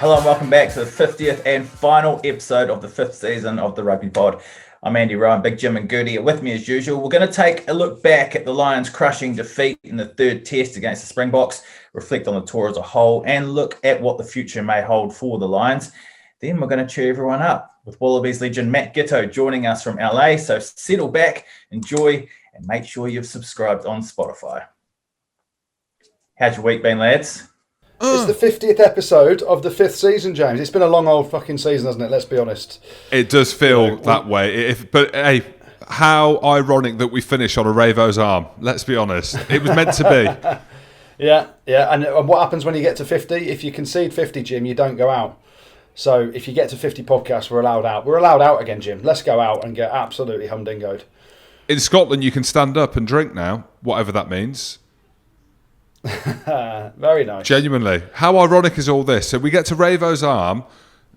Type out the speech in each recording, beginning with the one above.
Hello and welcome back to the 50th and final episode of the 5th season of the Rugby Pod. I'm Andy Rowan, Big Jim and Goody are with me as usual. We're going to take a look back at the Lions' crushing defeat in the third test against the Springboks, reflect on the tour as a whole, and look at what the future may hold for the Lions. Then we're going to cheer everyone up with Wallabies legend Matt Giteau joining us from LA. So settle back, enjoy, and make sure you've subscribed on Spotify. How's your week been, lads? It's the 50th episode of the 5th season, James. It's been a long old fucking season, hasn't it? Let's be honest. It does feel that way. But hey, how ironic that we finish on a Ravo's arm. Let's be honest. It was meant to be. Yeah. And what happens when you get to 50? If you concede 50, Jim, you don't go out. So if you get to 50 podcasts, we're allowed out. We're allowed out again, Jim. Let's go out and get absolutely humdingoed. In Scotland, you can stand up and drink now, whatever that means. Very nice. Genuinely. How ironic is all this? So we get to Ravo's arm,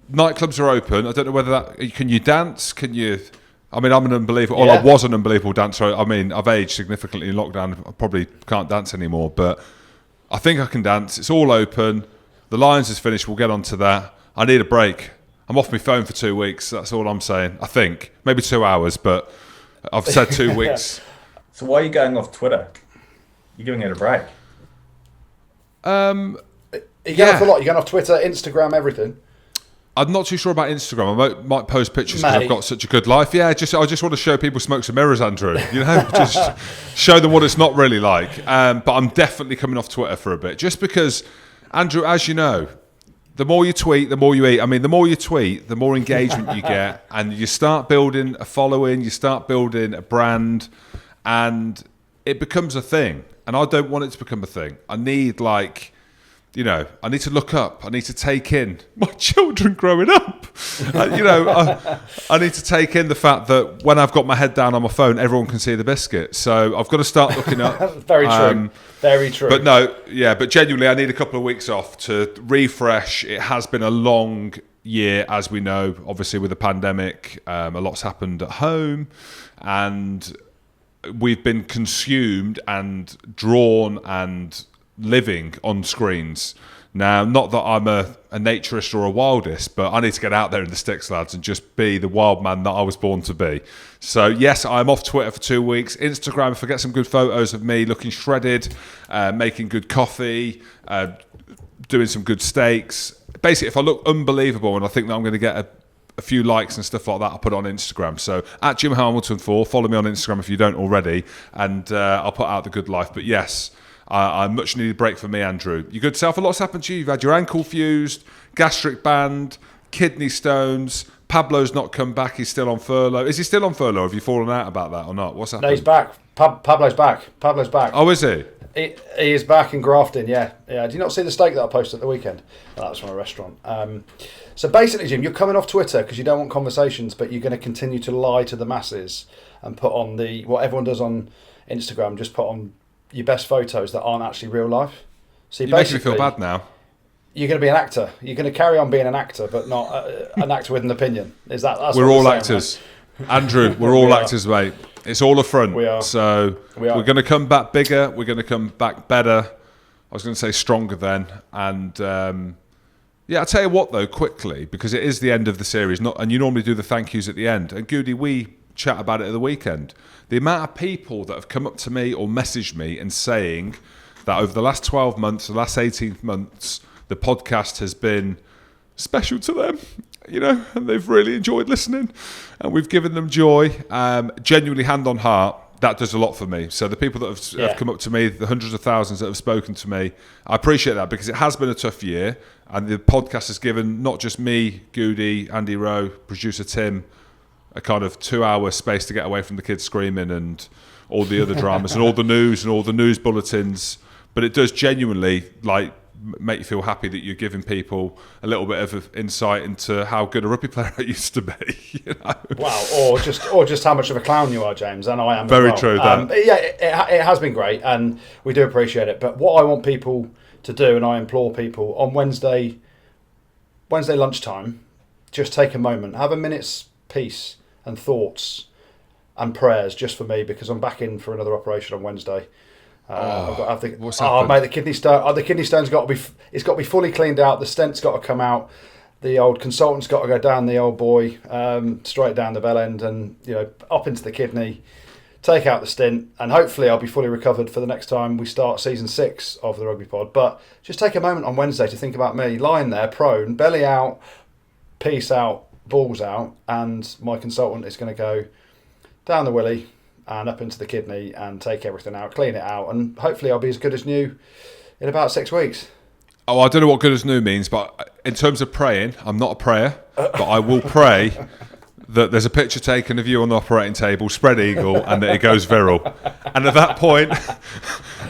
nightclubs are open. I don't know whether that... Can you dance? Can you... I mean, I'm an unbelievable... Yeah. I was an unbelievable dancer. I mean, I've aged significantly in lockdown. I probably can't dance anymore, but I think I can dance. It's all open. The Lions is finished. We'll get on to that. I need a break. I'm off my phone for 2 weeks. That's all I'm saying. I think. Maybe 2 hours, but I've said 2 weeks. So why are you going off Twitter? You're giving it a break. You're going off a lot. You're going off Twitter, Instagram, everything. I'm not too sure about Instagram. I might post pictures because Mate. I've got such a good life. Yeah, I just want to show people smokes and mirrors, Andrew. You know, just show them what it's not really like. But I'm definitely coming off Twitter for a bit, just because, Andrew, as you know, the more you tweet, the more you eat. I mean, the more you tweet, the more engagement you get, and you start building a following, you start building a brand, and it becomes a thing. And I don't want it to become a thing. I need, I need to look up. I need to take in my children growing up. I need to take in the fact that when I've got my head down on my phone, everyone can see the biscuit. So I've got to start looking up. Very true. Very true. But genuinely, I need a couple of weeks off to refresh. It has been a long year, as we know, obviously with the pandemic. A lot's happened at home, and we've been consumed and drawn and living on screens. Now, not that I'm a naturist or a wildist, but I need to get out there in the sticks, lads, and just be the wild man that I was born to be. So, yes, I'm off Twitter for 2 weeks. Instagram, if I get some good photos of me looking shredded, making good coffee, doing some good steaks. Basically, if I look unbelievable and I think that I'm going to get a few likes and stuff like that, I'll put it on Instagram. So at Jim Hamilton4, follow me on Instagram if you don't already, and I'll put out the good life. But yes, a much needed break for me, Andrew. You good self? A lot's happened to you. You've had your ankle fused, gastric band, kidney stones. Pablo's not come back. He's still on furlough. Is he still on furlough? Have you fallen out about that or not? What's happened? No, he's back. Pablo's back. Pablo's back. Oh, is he? He is back in grafting, yeah. Did you not see the steak that I posted at the weekend? Well, that was from a restaurant. So basically, Jim, you're coming off Twitter because you don't want conversations, but you're going to continue to lie to the masses and put on what everyone does on Instagram, just put on your best photos that aren't actually real life. So you make me feel bad now. You're going to be an actor. You're going to carry on being an actor, but not an actor with an opinion. Is that's we're what all saying, actors. Right? Andrew, we're all actors, mate. It's all a front. We are. So we're going to come back bigger. We're going to come back better. I was going to say stronger then. And I'll tell you what, though, quickly, because it is the end of the series, and you normally do the thank yous at the end. And Goody, we chat about it at the weekend. The amount of people that have come up to me or messaged me and saying that over the last 12 months, the last 18 months, the podcast has been special to them, and they've really enjoyed listening, and we've given them joy. Genuinely, hand on heart, that does a lot for me. So the people that have come up to me, the hundreds of thousands that have spoken to me, I appreciate that, because it has been a tough year, and the podcast has given not just me, Goody, Andy Rowe, producer Tim, a kind of 2 hour space to get away from the kids screaming and all the other dramas and all the news and all the news bulletins. But it does genuinely make you feel happy that you're giving people a little bit of insight into how good a rugby player I used to be. Wow, or just how much of a clown you are, James, and I am. Very as well. true. That. It has been great, and we do appreciate it. But what I want people to do, and I implore people on Wednesday lunchtime, just take a moment, have a minute's peace and thoughts and prayers just for me, because I'm back in for another operation on Wednesday. I've got to have the, what's happened? mate, the kidney stone. The kidney stone's got to be. It's got to be fully cleaned out. The stent's got to come out. The old consultant's got to go down the old boy, straight down the bell end, and up into the kidney. Take out the stint, and hopefully I'll be fully recovered for the next time we start season 6 of the Rugby Pod. But just take a moment on Wednesday to think about me lying there, prone, belly out, piece out, balls out, and my consultant is going to go down the willy and up into the kidney and take everything out, clean it out, and hopefully I'll be as good as new in about 6 weeks. Oh, I don't know what good as new means, but in terms of praying, I'm not a prayer, but I will pray that there's a picture taken of you on the operating table, spread eagle, and that it goes viral. And at that point,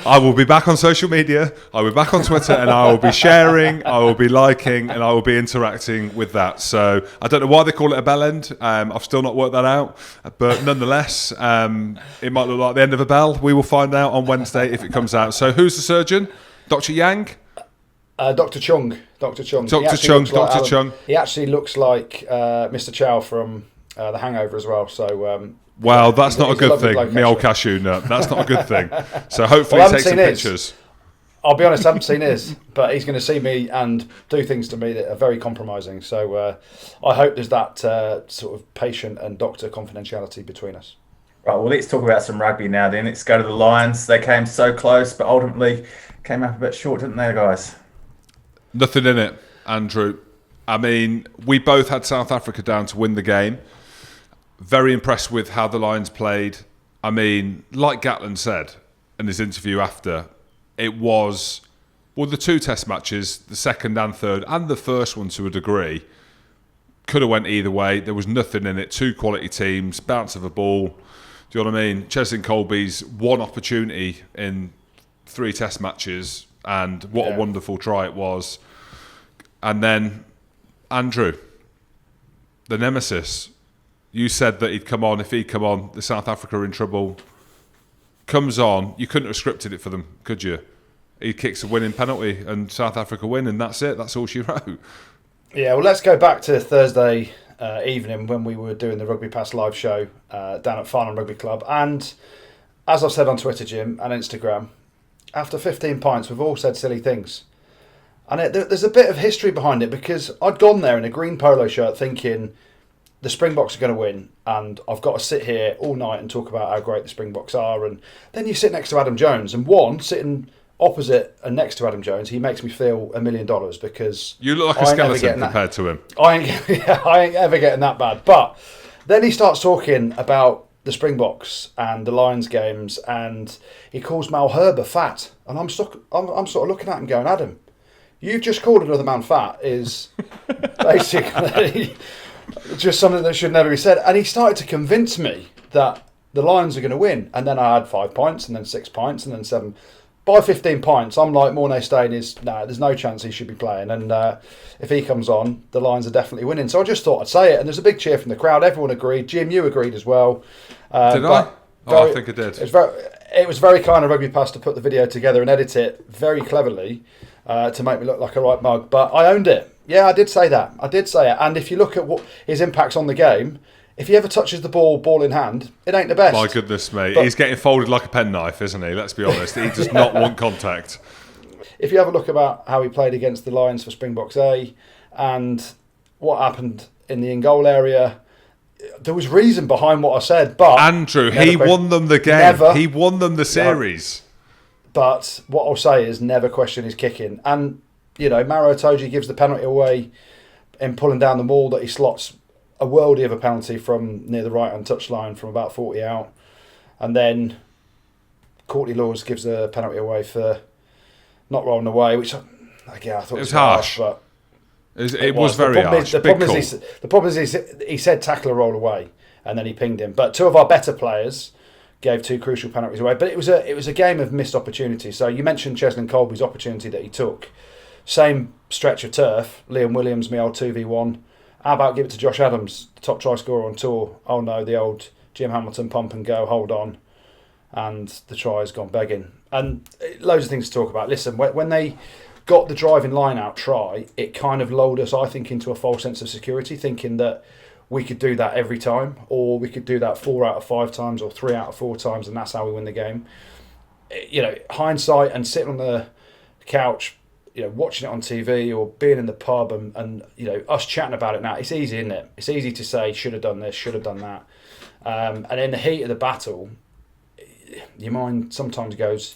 I will be back on social media, I will be back on Twitter, and I will be sharing, I will be liking, and I will be interacting with that. So I don't know why they call it a bell end. I've still not worked that out. But nonetheless, it might look like the end of a bell. We will find out on Wednesday if it comes out. So who's the surgeon? Dr. Yang? Dr. Chung. Dr. Chung. Dr. Chung. He actually looks like Mr. Chow from The Hangover as well. So, well, that's not a good thing. bloke, Me old cashew nut. That's not a good thing. So hopefully take some pictures. I'll be honest, I haven't seen his, but he's going to see me and do things to me that are very compromising. So I hope there's that sort of patient and doctor confidentiality between us. Right, well, let's talk about some rugby now then. Let's go to the Lions. They came so close, but ultimately came up a bit short, didn't they, guys? Nothing in it, Andrew. I mean, we both had South Africa down to win the game. Very impressed with how the Lions played. I mean, like Gatland said in his interview after, it was, well, the 2 test matches, the second and third, and the first one to a degree, could have went either way. There was nothing in it. 2 quality teams, bounce of a ball. Do you know what I mean? Cheslin Colby's one opportunity in 3 test matches, and what a wonderful try it was. And then, Andrew, the nemesis, you said that he'd come on. If he'd come on, the South Africa are in trouble. Comes on, you couldn't have scripted it for them, could you? He kicks a winning penalty and South Africa win, and that's it. That's all she wrote. Yeah, well, let's go back to Thursday evening when we were doing the Rugby Pass live show down at Farnham Rugby Club. And as I've said on Twitter, Jim, and Instagram, after 15 pints, we've all said silly things. And there's a bit of history behind it, because I'd gone there in a green polo shirt thinking the Springboks are going to win, and I've got to sit here all night and talk about how great the Springboks are. And then you sit next to Adam Jones, and sitting opposite and next to Adam Jones, he makes me feel $1 million, because you look like a skeleton compared to him. I ain't ever getting that bad. But then he starts talking about the Springboks and the Lions games, and he calls Mal Herber fat, and I'm sort of looking at him going, Adam, you've just called another man fat is basically just something that should never be said. And he started to convince me that the Lions are going to win. And then I had 5 pints, and then 6 pints, and then 7. By 15 pints, I'm like, Mornay Stain there's no chance he should be playing. And if he comes on, the Lions are definitely winning. So I just thought I'd say it. And there's a big cheer from the crowd. Everyone agreed. Jim, you agreed as well. Did I? I think I did. It was very kind of Rugby Pass to put the video together and edit it very cleverly to make me look like a right mug. But I owned it. Yeah, I did say that. I did say it. And if you look at what his impacts on the game, if he ever touches the ball in hand, it ain't the best. My goodness, mate. But he's getting folded like a penknife, isn't he? Let's be honest. He does not want contact. If you have a look about how he played against the Lions for Springboks A and what happened in the in-goal area, there was reason behind what I said. But Andrew, he won them the game. He won them the series. But what I'll say is never question his kicking. And, Maro Itoje gives the penalty away in pulling down the maul that he slots a worldie of a penalty from near the right-hand touchline from about 40 out. And then Courtney Laws gives a penalty away for not rolling away, which, again, I thought was harsh. But it was very harsh. The problem is he said tackle or roll away, and then he pinged him. But 2 of our better players gave 2 crucial penalties away. But it was a game of missed opportunities. So you mentioned Cheslin Colby's opportunity that he took. Same stretch of turf, Liam Williams, me old 2v1. How about give it to Josh Adams, the top try scorer on tour? Oh no, the old Jim Hamilton pump and go, hold on. And the try has gone begging. And loads of things to talk about. Listen, when they got the driving line out try, it kind of lulled us, I think, into a false sense of security, thinking that we could do that every time, or we could do that 4 out of 5 times or 3 out of 4 times, and that's how we win the game. hindsight and sitting on the couch, watching it on TV or being in the pub and us chatting about it now, it's easy, isn't it? It's easy to say, should have done this, should have done that. And in the heat of the battle, your mind sometimes goes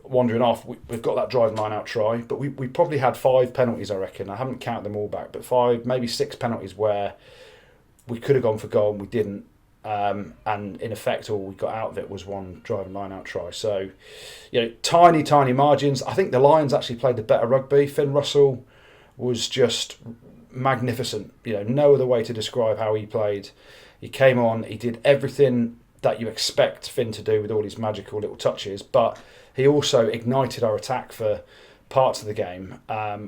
wandering off. We've got that driving line out try, but we probably had 5 penalties, I reckon. I haven't counted them all back, but 5, maybe 6 penalties where we could have gone for goal and we didn't. And in effect, all we got out of it was one driving line out try. So, tiny margins. I think the Lions actually played the better rugby. Finn Russell was just magnificent. No other way to describe how he played. He came on, he did everything that you expect Finn to do with all his magical little touches, but he also ignited our attack for parts of the game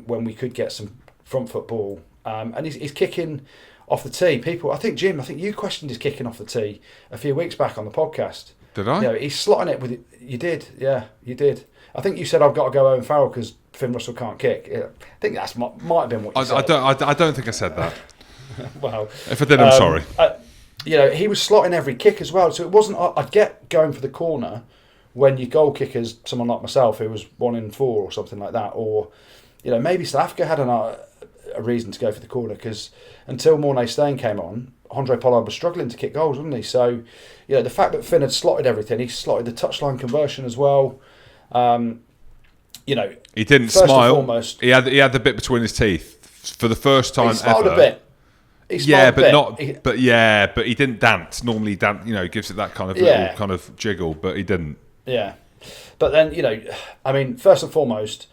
when we could get some front foot ball. And he's kicking off the tee. Jim, I think you questioned his kicking off the tee a few weeks back on the podcast. Did I? He's slotting it with it. You did, yeah, you did. I think you said I've got to go Owen Farrell because Finn Russell can't kick. I think that might have been what you said. I don't think I said that. Well, if I did, I'm sorry. He was slotting every kick as well. So it wasn't. I'd get going for the corner when your goal kicker's someone like myself who was 1 in 4 or something like that, or maybe South Africa had a reason to go for the corner because until Mornay Steyn came on, Andre Pollard was struggling to kick goals, wasn't he? So, the fact that Finn had slotted everything, he slotted the touchline conversion as well. He didn't smile. Foremost, he had the bit between his teeth for the first time ever. He smiled a bit. But he didn't dance. Normally, he gives it that kind of little kind of jiggle, but he didn't. Yeah, but then first and foremost,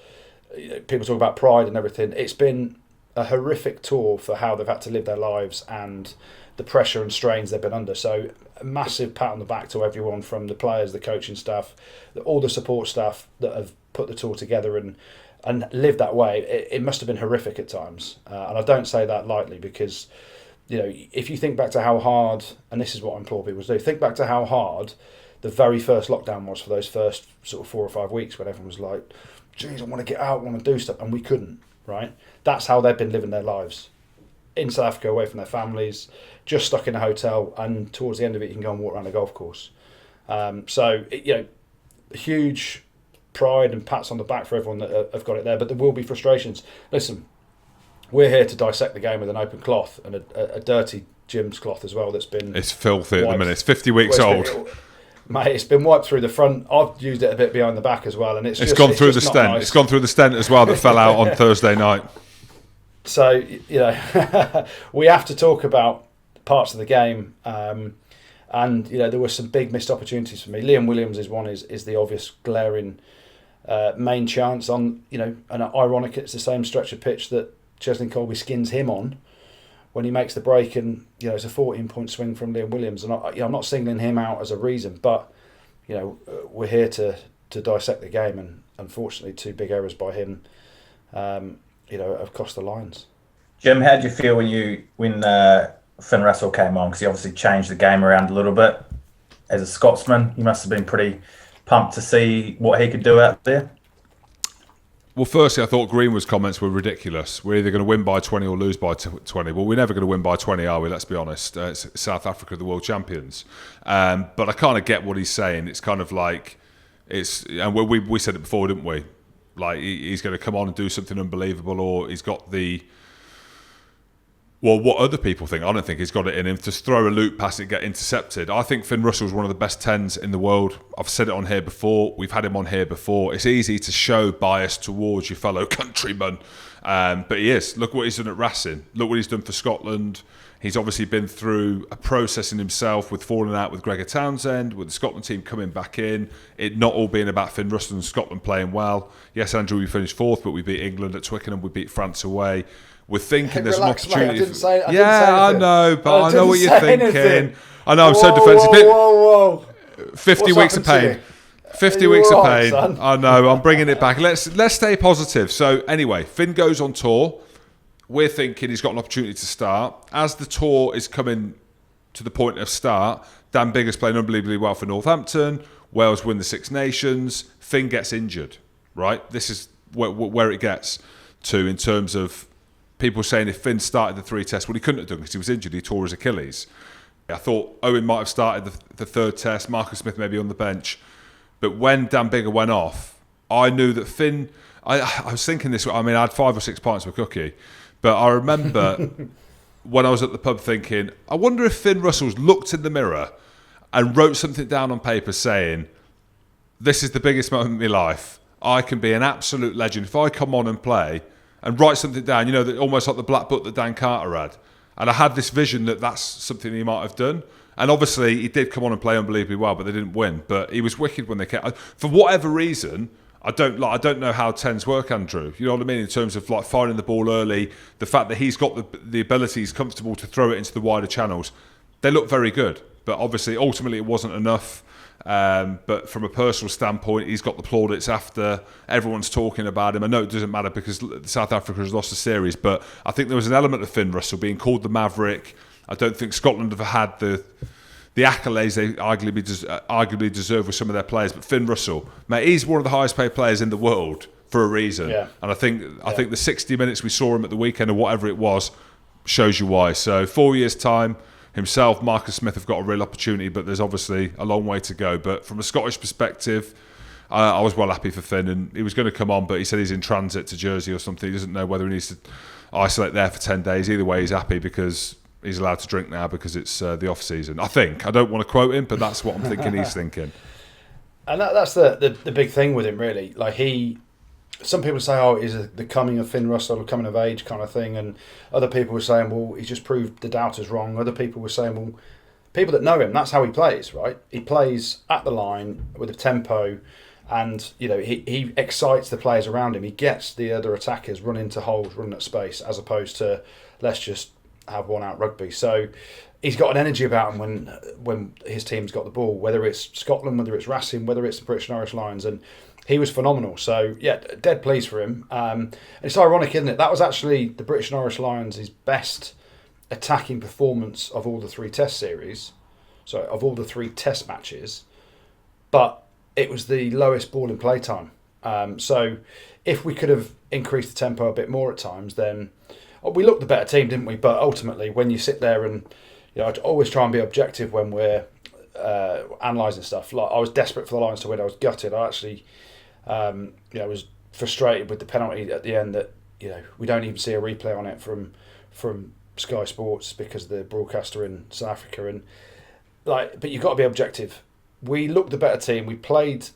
people talk about pride and everything. It's been a horrific tour for how they've had to live their lives and the pressure and strains they've been under. So a massive pat on the back to everyone from the players, the coaching staff, all the support staff that have put the tour together and lived that way. It must have been horrific at times. And I don't say that lightly because, if you think back to how hard, and this is what I implore people to do, think back to how hard the very first lockdown was for those first sort of 4 or 5 weeks when everyone was like, geez, I want to get out, I want to do stuff, and we couldn't, right? That's how they've been living their lives. In South Africa, away from their families, just stuck in a hotel, and towards the end of it, you can go and walk around a golf course. Huge pride and pats on the back for everyone that have got it there, but there will be frustrations. Listen, we're here to dissect the game with an open cloth and a dirty Jim's cloth as well that's been... It's filthy at the minute. It's 50 weeks old. Mate, it's been wiped through the front. I've used it a bit behind the back as well, and it's gone through the stent. Nice. It's gone through the stent as well that fell out on Thursday night. So we have to talk about parts of the game, and there were some big missed opportunities for me. Liam Williams is the obvious glaring main chance on and ironic it's the same stretch of pitch that Cheslin Colby skins him on when he makes the break, and it's a 14-point swing from Liam Williams, and I'm not singling him out as a reason, but we're here to dissect the game, and unfortunately 2 big errors by him have cost the Lions. Jim, how did you feel when Finn Russell came on? Because he obviously changed the game around a little bit. As a Scotsman, you must have been pretty pumped to see what he could do out there. Well, firstly, I thought Greenwood's comments were ridiculous. We're either going to win by 20 or lose by 20. Well, we're never going to win by 20, are we? Let's be honest. It's South Africa, the world champions. But I kind of get what he's saying. It's kind of like, and we said it before, didn't we? Like, he's going to come on and do something unbelievable, or he's got what other people think. I don't think he's got it in him to throw a loop pass and get intercepted. I think Finn Russell's one of the best 10s in the world. I've said it on here before. We've had him on here before. It's easy to show bias towards your fellow countrymen. But he is. Look what he's done at Racing. Look what he's done for Scotland. He's obviously been through a process in himself with falling out with Gregor Townsend, with the Scotland team coming back in, it not all being about Finn Russell and Scotland playing well. Yes, Andrew, we finished 4th, but we beat England at Twickenham, we beat France away. We're thinking there's relax, an opportunity. Mate, I didn't say anything. I know, but I know what you're thinking. Anything. I know, I'm so defensive. Whoa. 50 weeks of pain. 50 weeks of pain. Son? I know, I'm bringing it back. Let's stay positive. So anyway, Finn goes on tour. We're thinking he's got an opportunity to start. As the tour is coming to the point of start, Dan Biggar's playing unbelievably well for Northampton. Wales win the Six Nations. Finn gets injured, right? This is where it gets to in terms of people saying if Finn started the 3 tests, well, he couldn't have done because he was injured. He tore his Achilles. I thought Owen might have started the 3rd test. Marcus Smith maybe on the bench. But when Dan Biggar went off, I knew that Finn. I was thinking this. I mean, I had 5 or 6 pints of a cookie, but I remember when I was at the pub thinking, I wonder if Finn Russell's looked in the mirror and wrote something down on paper saying, "This is the biggest moment of my life. I can be an absolute legend if I come on and play," and write something down. You know, almost like the black book that Dan Carter had. And I had this vision that that's something he might have done. And obviously, he did come on and play unbelievably well, but they didn't win. But he was wicked when they came. For whatever reason, I don't know how tens work, Andrew. You know what I mean? In terms of like finding the ball early, the fact that he's got the ability, he's comfortable to throw it into the wider channels. They look very good. But obviously, ultimately, it wasn't enough. But from a personal standpoint, he's got the plaudits after. Everyone's talking about him. I know it doesn't matter because South Africa has lost the series, but I think there was an element of Finn Russell being called the Maverick. I don't think Scotland have had the accolades they arguably deserve with some of their players. But Finn Russell, mate, he's one of the highest paid players in the world for a reason. Yeah. And I think the 60 minutes we saw him at the weekend or whatever it was shows you why. So 4 years' time, himself, Marcus Smith have got a real opportunity, but there's obviously a long way to go. But from a Scottish perspective, I was well happy for Finn, and he was going to come on, but he said he's in transit to Jersey or something. He doesn't know whether he needs to isolate there for 10 days. Either way, he's happy because he's allowed to drink now because it's the off season. I think. I don't want to quote him, but that's what I'm thinking he's thinking. And that's the big thing with him, really. Like some people say, "Oh, is the coming of Finn Russell, a coming of age kind of thing," and other people were saying, "Well, he just proved the doubters wrong." Other people were saying, "Well, people that know him, that's how he plays, right? He plays at the line with a tempo, and you know he excites the players around him. He gets the other attackers run into holes, run at space, as opposed to let's just have one out rugby." So he's got an energy about him when his team's got the ball, whether it's Scotland, whether it's Racing, whether it's the British and Irish Lions, and he was phenomenal. So yeah, dead pleased for him. And it's ironic, isn't it? That was actually the British and Irish Lions' best attacking performance of all the 3 Test series. Sorry, of all the 3 Test matches, but it was the lowest ball in play time. So if we could have increased the tempo a bit more at times, then we looked the better team, didn't we? But ultimately, when you sit there and I always try and be objective when we're analysing stuff. Like I was desperate for the Lions to win. I was gutted. I actually, I was frustrated with the penalty at the end that we don't even see a replay on it from Sky Sports because of the broadcaster in South Africa. And but you've got to be objective. We looked the better team. We played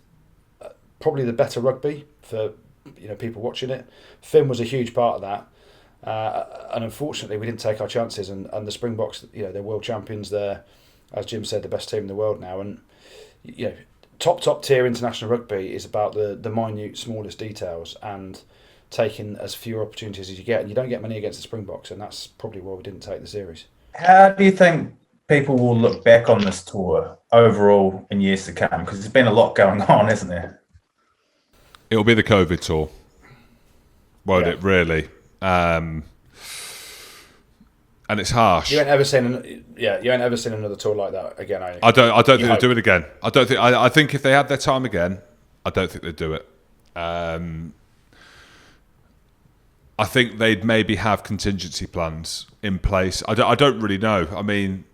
probably the better rugby for people watching it. Finn was a huge part of that. And unfortunately, we didn't take our chances. And the Springboks, they're world champions. They're, as Jim said, the best team in the world now. And top tier international rugby is about the minute, smallest details and taking as few opportunities as you get. And you don't get many against the Springboks, and that's probably why we didn't take the series. How do you think people will look back on this tour overall in years to come? Because there's been a lot going on, isn't there? It'll be the COVID tour, won't it? Really. And it's harsh. You ain't ever seen another tour like that again. I don't think they'll do it again. I think if they had their time again, I don't think they'd do it. I think they'd maybe have contingency plans in place. I don't really know. I mean,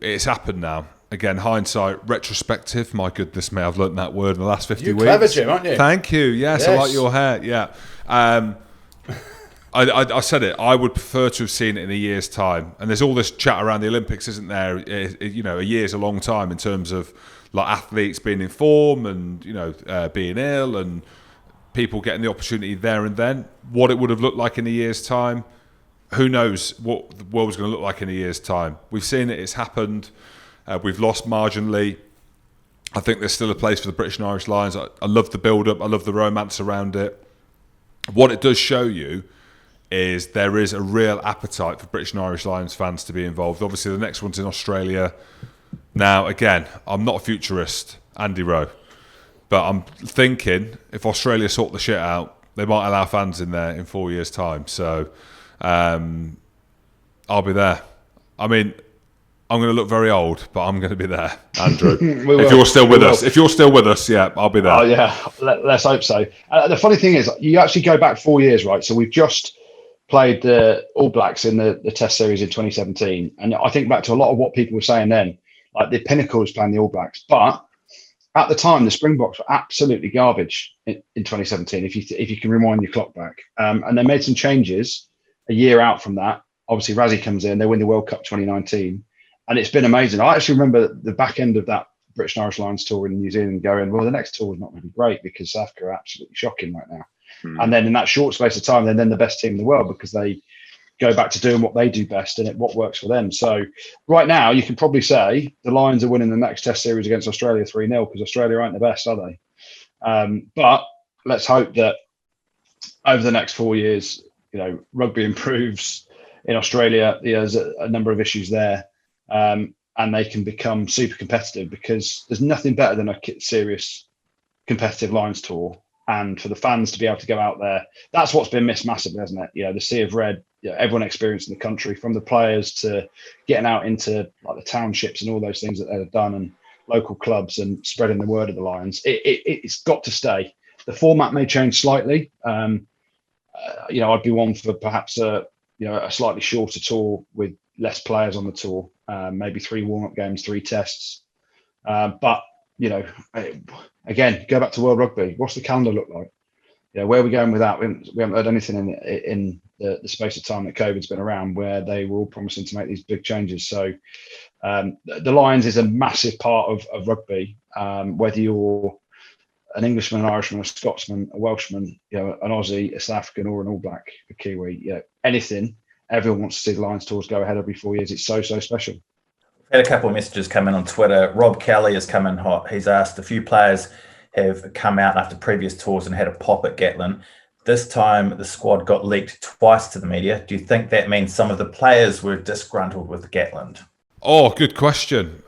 it's happened now. Again, hindsight, retrospective. My goodness me, I've learnt that word in the last 50 weeks. You're clever, Jim, aren't you? Thank you. Yes, I like your hair. Yeah. I said it. I would prefer to have seen it in a year's time. And there's all this chat around the Olympics, isn't there? A year's a long time in terms of like athletes being in form and being ill and people getting the opportunity there and then. What it would have looked like in a year's time, who knows what the world was going to look like in a year's time. We've seen it. It's happened. We've lost marginally. I think there's still a place for the British and Irish Lions. I love the build-up. I love the romance around it. What it does show you is there is a real appetite for British and Irish Lions fans to be involved. Obviously, the next one's in Australia. Now, again, I'm not a futurist, Andy Rowe, but I'm thinking if Australia sort the shit out, they might allow fans in there in 4 years' time. So I'll be there. I mean, I'm going to look very old, but I'm going to be there, Andrew. If you're still with us, yeah, I'll be there. Oh, yeah, let's hope so. The funny thing is, you actually go back 4 years, right? So we've just played the All Blacks in the Test series in 2017. And I think back to a lot of what people were saying then, like the pinnacle was playing the All Blacks. But at the time, the Springboks were absolutely garbage in 2017. If you can rewind your clock back, and they made some changes a year out from that. Obviously, Razzie comes in, they win the World Cup 2019, and it's been amazing. I actually remember the back end of that British and Irish Lions tour in New Zealand going, well, the next tour was not really great because South Africa are absolutely shocking right now. And then in that short space of time, they're then the best team in the world because they go back to doing what they do best and what works for them. So right now, you can probably say the Lions are winning the next Test series against Australia 3-0 because Australia aren't the best, are they? But let's hope that over the next 4 years, rugby improves in Australia. There's a number of issues there, and they can become super competitive because there's nothing better than a serious competitive Lions tour. And for the fans to be able to go out there, that's what's been missed massively, hasn't it? The sea of red, everyone experiencing the country, from the players to getting out into like the townships and all those things that they've done, and local clubs and spreading the word of the Lions. It's got to stay. The format may change slightly. I'd be one for perhaps a slightly shorter tour with less players on the tour, maybe 3 warm-up games, 3 tests. But again, go back to World Rugby. What's the calendar look like? Where are we going with that? We haven't heard anything in the space of time that COVID's been around where they were all promising to make these big changes. So the Lions is a massive part of rugby, whether you're an Englishman, an Irishman, a Scotsman, a Welshman, an Aussie, a South African, or an All Black, a Kiwi, anything. Everyone wants to see the Lions tours go ahead every 4 years. It's so special. Had a couple of messages come in on Twitter. Rob Kelly has come in hot. He's asked, a few players have come out after previous tours and had a pop at Gatland. This time, the squad got leaked twice to the media. Do you think that means some of the players were disgruntled with Gatland? Oh, good question.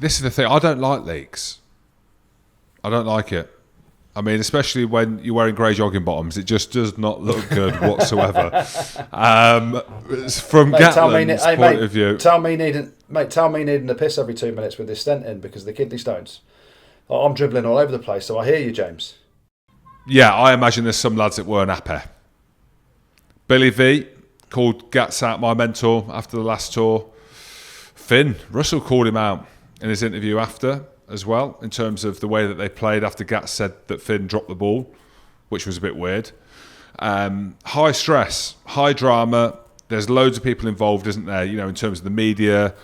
This is the thing. I don't like leaks. I don't like it. I mean, especially when you're wearing grey jogging bottoms, it just does not look good whatsoever. From Gatland's point of view, tell me needing the piss every 2 minutes with this stent in because of the kidney stones. I'm dribbling all over the place, so I hear you, James. Yeah, I imagine there's some lads that weren't happy. Billy V called Gats out, my mentor, after the last tour. Finn Russell called him out in his interview after as well, in terms of the way that they played after Gats said that Finn dropped the ball, which was a bit weird. High stress, high drama. There's loads of people involved, isn't there? In terms of the media.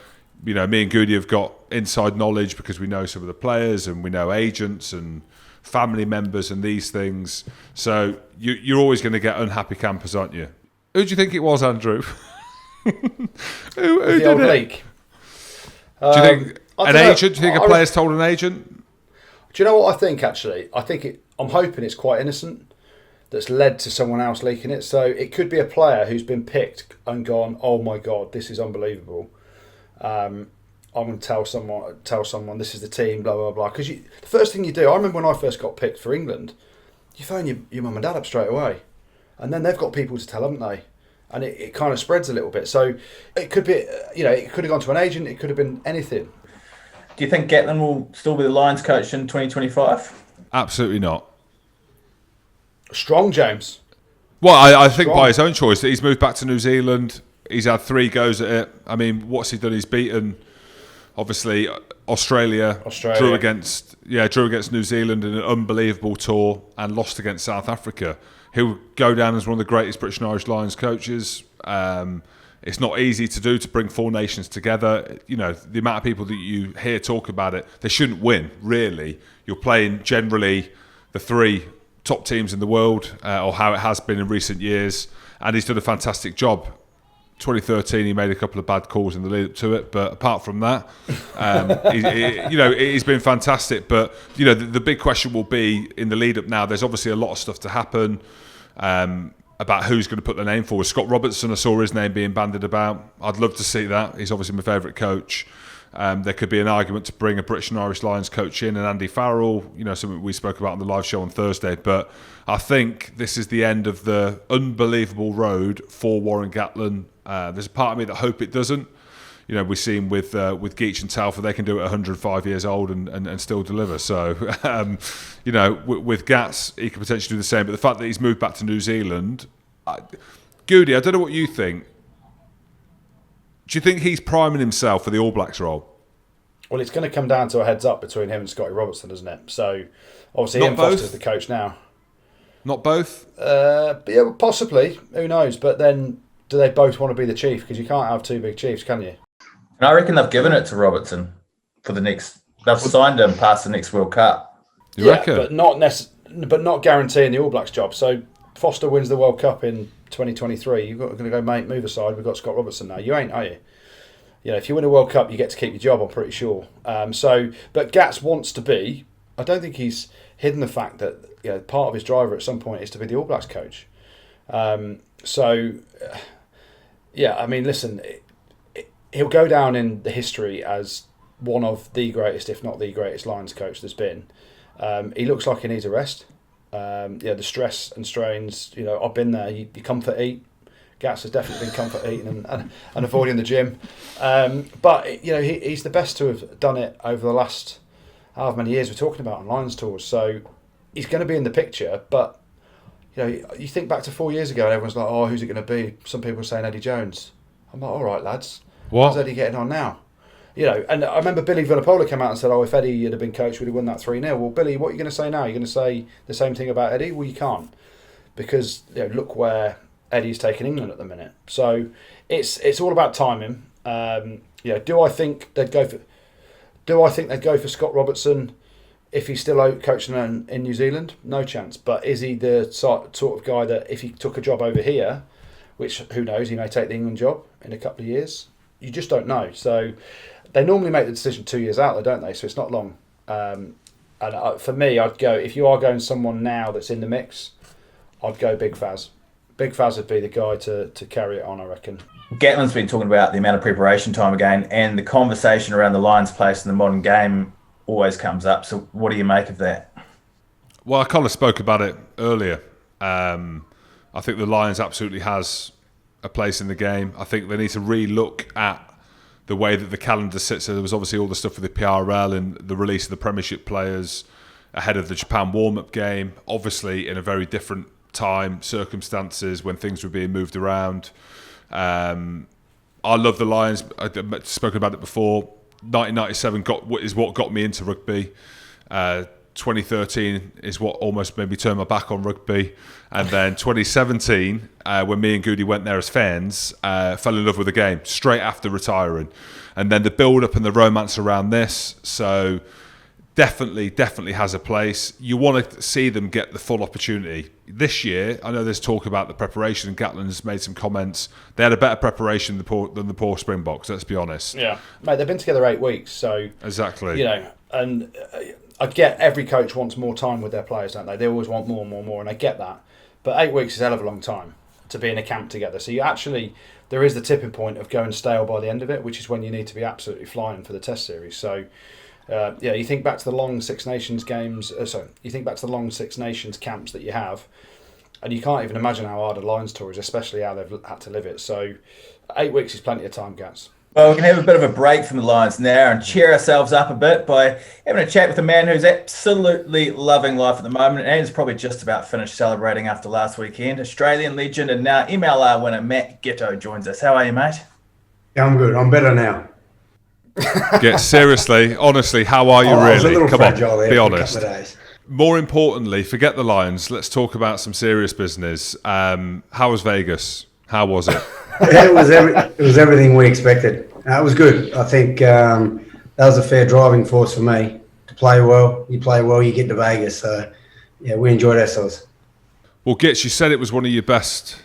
Me and Goody have got inside knowledge because we know some of the players and we know agents and family members and these things. So you're always going to get unhappy campers, aren't you? Who do you think it was, Andrew? who did it? Leak. Do you think an agent? Do you think a player's told an agent? Do you know what I think, actually? I'm hoping it's quite innocent that's led to someone else leaking it. So it could be a player who's been picked and gone, oh my God, this is unbelievable. I'm going to tell someone this is the team, blah, blah, blah. Because the first thing you do, I remember when I first got picked for England, you phone your mum and dad up straight away. And then they've got people to tell, haven't they? And it kind of spreads a little bit. So it could be, it could have gone to an agent, it could have been anything. Do you think Gatland will still be the Lions coach in 2025? Absolutely not. Strong, James. Well, I think by his own choice that he's moved back to New Zealand. He's had 3 goes at it. I mean, what's he done? He's beaten, obviously, Australia. Drew against New Zealand in an unbelievable tour and lost against South Africa. He'll go down as one of the greatest British and Irish Lions coaches. It's not easy to do, to bring 4 nations together. The amount of people that you hear talk about it, they shouldn't win, really. You're playing generally the 3 top teams in the world, or how it has been in recent years, and he's done a fantastic job. 2013, he made a couple of bad calls in the lead up to it, but apart from that, he's been fantastic. But the big question will be in the lead up now. There's obviously a lot of stuff to happen about who's going to put their name forward. Scott Robertson, I saw his name being bandied about. I'd love to see that. He's obviously my favourite coach. There could be an argument to bring a British and Irish Lions coach in, and Andy Farrell, something we spoke about on the live show on Thursday. But I think this is the end of the unbelievable road for Warren Gatland. There's a part of me that hope it doesn't. We've seen with Geach and Telfer, they can do it at 105 years old and still deliver. So, with Gats, he could potentially do the same. But the fact that he's moved back to New Zealand, Goody, I don't know what you think. Do you think he's priming himself for the All Blacks role? Well, it's going to come down to a heads up between him and Scotty Robertson, isn't it? So, obviously, Not Ian both? Foster's the coach now. Not both? But yeah, possibly. Who knows? But then, do they both want to be the chief? Because you can't have two big chiefs, can you? And I reckon they've given it to Robertson for the next. They've signed him past the next World Cup. You reckon? But not guaranteeing the All Blacks job. So Foster wins the World Cup in 2023. You're going to go, mate, move aside. We've got Scott Robertson now. You ain't, are you? You know, if you win a World Cup, you get to keep your job, I'm pretty sure. But Gats wants to be. I don't think he's hidden the fact that part of his driver at some point is to be the All Blacks coach. I mean, listen, he'll go down in the history as one of the greatest, if not the greatest, Lions coach there's been. He looks like he needs a rest. The stress and strains. I've been there. You comfort eat. Gats has definitely been comfort eating and avoiding the gym. But he's the best to have done it over the last however many years we're talking about on Lions tours. So he's going to be in the picture. But you think back to 4 years ago and everyone's like, oh, who's it going to be? Some people are saying Eddie Jones. I'm like, all right, lads. What? How's Eddie getting on now? And I remember Billy Villapola came out and said, oh, if Eddie had been coach, we'd have won that 3-0. Well, Billy, what are you going to say now? You're going to say the same thing about Eddie? Well, you can't. Because look where Eddie's taking England at the minute. So it's all about timing. Do I think they'd go for Scott Robertson if he's still out coaching in New Zealand? No chance. But is he the sort of guy that if he took a job over here, which who knows, he may take the England job in a couple of years? You just don't know. So they normally make the decision 2 years out, though, don't they? So it's not long. For me, I'd go, if you are going someone now that's in the mix, I'd go Big Faz. Big Faz would be the guy to carry it on, I reckon. Gatland's been talking about the amount of preparation time again, and the conversation around the Lions' place in the modern game always comes up. So what do you make of that? Well, I kind of spoke about it earlier. I think the Lions absolutely has a place in the game. I think they need to re-look at the way that the calendar sits. So there was obviously all the stuff with the PRL and the release of the Premiership players ahead of the Japan warm-up game, obviously in a very different time, circumstances when things were being moved around. I love the Lions. I've spoken about it before. 1997 is what got me into rugby. 2013 is what almost made me turn my back on rugby. And then 2017, when me and Goody went there as fans, fell in love with the game straight after retiring. And then the build-up and the romance around this. So definitely has a place. You want to see them get the full opportunity. This year, I know there's talk about the preparation, and Gatland's made some comments. They had a better preparation than the poor Springboks, let's be honest. Yeah. Mate, they've been together 8 weeks, so... Exactly. And I get every coach wants more time with their players, don't they? They always want more, and I get that. But 8 weeks is a hell of a long time to be in a camp together. So there is the tipping point of going stale by the end of it, which is when you need to be absolutely flying for the Test series. So... you think back to the long Six Nations games. You think back to the long Six Nations camps that you have, and you can't even imagine how hard a Lions tour is, especially how they've had to live it. So, 8 weeks is plenty of time, Gats. Well, we're going to have a bit of a break from the Lions now and cheer ourselves up a bit by having a chat with a man who's absolutely loving life at the moment and is probably just about finished celebrating after last weekend. Australian legend and now MLR winner Matt Giteau joins us. How are you, mate? Yeah, I'm good. I'm better now. Seriously, honestly, how are you really? I was a little Come fragile on, there be for honest. a couple of days. More importantly, forget the Lions. Let's talk about some serious business. How was Vegas? How was it? It was everything we expected. It was good. I think that was a fair driving force for me to play well. You play well, you get to Vegas. So, yeah, we enjoyed ourselves. Well, Gitz, you said it was one of your best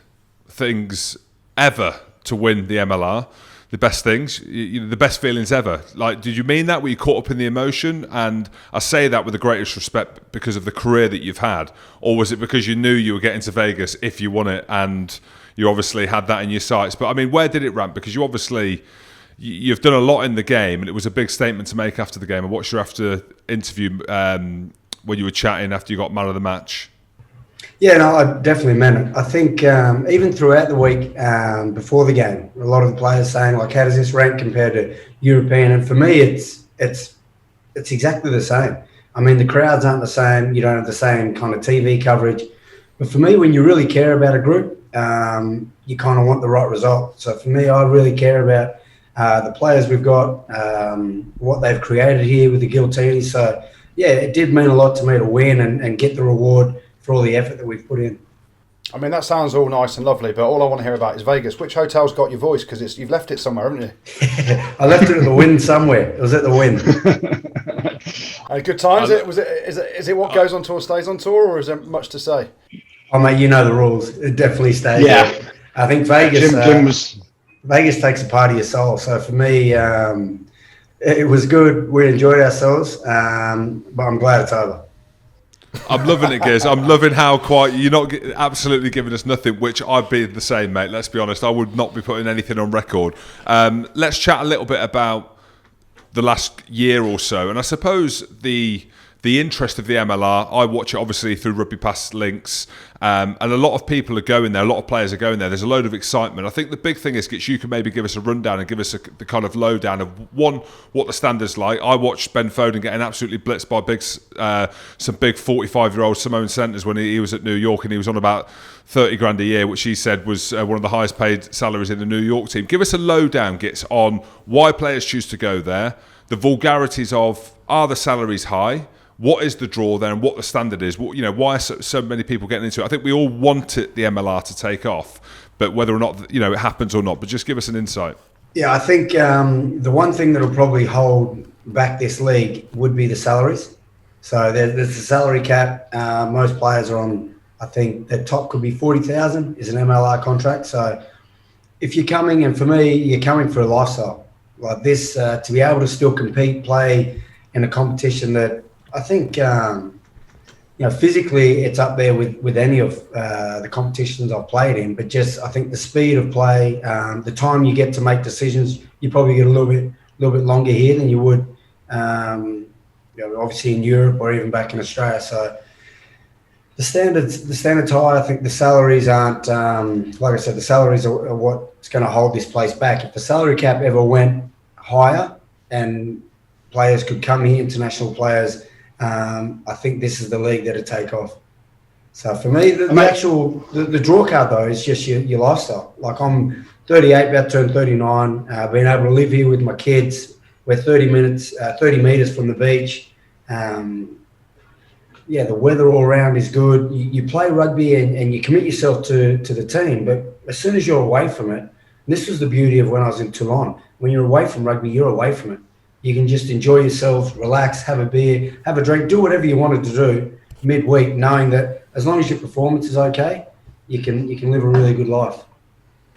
things ever to win the MLR. The best things, the best feelings ever. Like, did you mean that? Were you caught up in the emotion? And I say that with the greatest respect because of the career that you've had. Or was it because you knew you were getting to Vegas if you won it and you obviously had that in your sights? But, I mean, where did it ramp? Because you obviously, you've done a lot in the game and it was a big statement to make after the game. I watched your after interview when you were chatting after you got man of the match. Yeah, no, I definitely meant it. I think even throughout the week before the game, a lot of the players saying, like, how does this rank compared to European? And for me, it's exactly the same. I mean, the crowds aren't the same. You don't have the same kind of TV coverage. But for me, when you really care about a group, you kind of want the right result. So for me, I really care about the players we've got, what they've created here with the Giltini. So, yeah, it did mean a lot to me to win and get the reward for all the effort that we've put in. I mean, that sounds all nice and lovely, but all I want to hear about is Vegas. Which hotel's got your voice? Because you've left it somewhere, haven't you? I left it at the Win somewhere. It was at the Win. Good times. Is it what goes on tour stays on tour, or is there much to say? Oh, mate, you know the rules. It definitely stays. Yeah. There. I think Vegas. Jim was... Vegas takes a part of your soul. So for me, it was good. We enjoyed ourselves, but I'm glad it's over. I'm loving it, Giz. I'm loving how quiet you're not absolutely giving us nothing, which I'd be the same, mate. Let's be honest. I would not be putting anything on record. Let's chat a little bit about the last year or so, and I suppose the interest of the MLR. I watch it obviously through Rugby Pass links, and a lot of people are going there. A lot of players are going there. There's a load of excitement. I think the big thing is, Gitch, you can maybe give us a rundown and give us the kind of lowdown of what the standard's like. I watched Ben Foden getting absolutely blitzed by some big 45-year-old Samoan centres when he was at New York, and he was on about 30 grand a year, which he said was one of the highest paid salaries in the New York team. Give us a lowdown, Gitz, on why players choose to go there, the vulgarities of, are the salaries high? What is the draw there, and what the standard is? Why are so many people getting into it? I think we all want the MLR to take off, but whether or not it happens or not. But just give us an insight. Yeah, I think the one thing that will probably hold back this league would be the salaries. So there's a salary cap. Most players are on. I think the top could be 40,000 is an MLR contract. So if you're coming, and for me, you're coming for a lifestyle like this, to be able to still compete, play in a competition that. I think, physically it's up there with any of the competitions I've played in, but just I think the speed of play, the time you get to make decisions, you probably get a little bit longer here than you would, obviously in Europe or even back in Australia. So the standards high. I think the salaries aren't, like I said, the salaries are what's going to hold this place back. If the salary cap ever went higher and players could come here, international players, I think this is the league that'll take off. So for me, the draw card though is just your lifestyle. Like I'm 38, about to turn 39. Being able to live here with my kids. We're 30 meters from the beach. The weather all around is good. You play rugby and you commit yourself to the team. But as soon as you're away from it, and this was the beauty of when I was in Toulon. When you're away from rugby, you're away from it. You can just enjoy yourself, relax, have a beer, have a drink, do whatever you wanted to do midweek, knowing that as long as your performance is okay, you can live a really good life.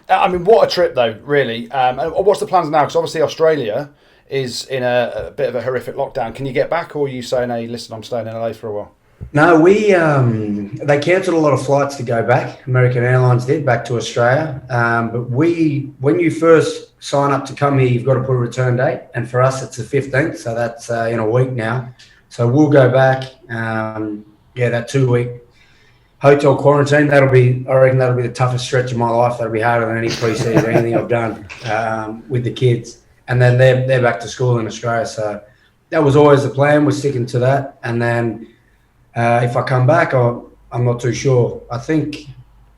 I mean, what a trip though, really. And what's the plans now? Because obviously Australia is in a bit of a horrific lockdown. Can you get back, or are you saying, hey, listen, I'm staying in LA for a while? No, they cancelled a lot of flights to go back. American Airlines did, back to Australia. But when you first sign up to come here, you've got to put a return date. And for us, it's the 15th. So that's in a week now. So we'll go back. That 2-week hotel quarantine, I reckon that'll be the toughest stretch of my life. That'll be harder than any pre-season, anything I've done with the kids. And then they're back to school in Australia. So that was always the plan. We're sticking to that. And then if I come back, I'm not too sure. I think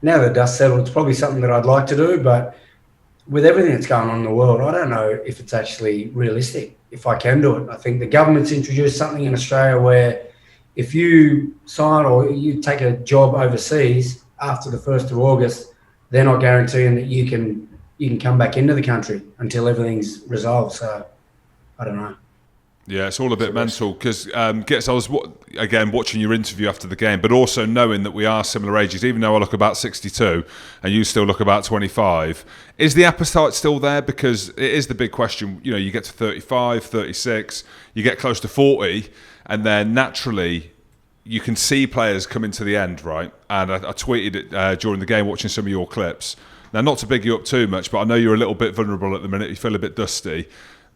now that dust settled, it's probably something that I'd like to do. But with everything that's going on in the world, I don't know if it's actually realistic, if I can do it. I think the government's introduced something in Australia where if you sign or you take a job overseas after the 1st of August, they're not guaranteeing that you can come back into the country until everything's resolved. So I don't know. Yeah, it's all a bit mental because, I was again watching your interview after the game, but also knowing that we are similar ages, even though I look about 62 and you still look about 25. Is the appetite still there? Because it is the big question. You get to 35, 36, you get close to 40, and then naturally you can see players coming to the end, right? And I tweeted it during the game, watching some of your clips. Now, not to big you up too much, but I know you're a little bit vulnerable at the minute. You feel a bit dusty.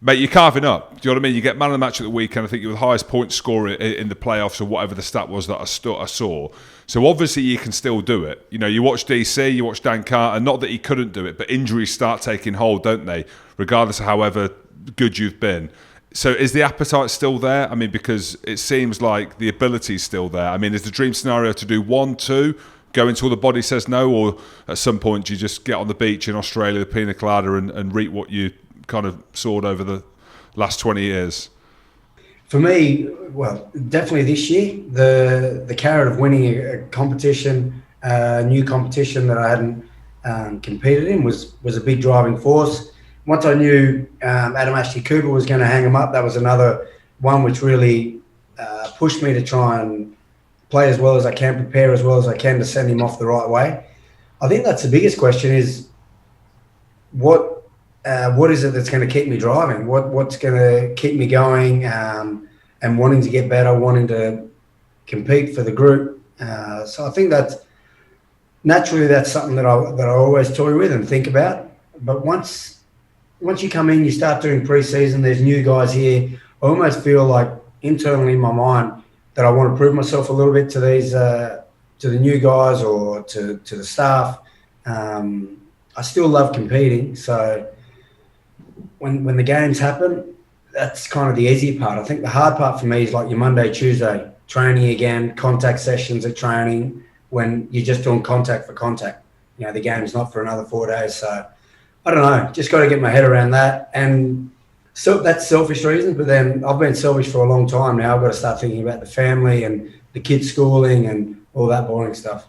Mate, you're carving up. Do you know what I mean? You get man of the match at the weekend. I think you're the highest point scorer in the playoffs or whatever the stat was that I saw. So obviously you can still do it. You watch DC, you watch Dan Carter. Not that he couldn't do it, but injuries start taking hold, don't they? Regardless of however good you've been. So is the appetite still there? I mean, because it seems like the ability is still there. I mean, is the dream scenario to do 1, 2, go until the body says no, or at some point you just get on the beach in Australia, the pina colada, and reap what you kind of soared over the last 20 years? For me, well, definitely this year, the carrot of winning a competition, a new competition that I hadn't competed in was a big driving force. Once I knew Adam Ashley Cooper was going to hang him up, that was another one which really pushed me to try and play as well as I can, prepare as well as I can to send him off the right way. I think that's the biggest question is what is it that's going to keep me driving? What's going to keep me going and wanting to get better, wanting to compete for the group? So I think that's something that I always toy with and think about. But once you come in, you start doing pre-season. There's new guys here. I almost feel like internally in my mind that I want to prove myself a little bit to these to the new guys or to the staff. I still love competing, so when the games happen, that's kind of the easy part. I think the hard part for me is like your Monday, Tuesday training again, contact sessions at training when you're just doing contact for contact. You know, the game's not for another 4 days. So I don't know, just got to get my head around that. And so that's selfish reasons, but then I've been selfish for a long time now. I've got to start thinking about the family and the kids' schooling and all that boring stuff.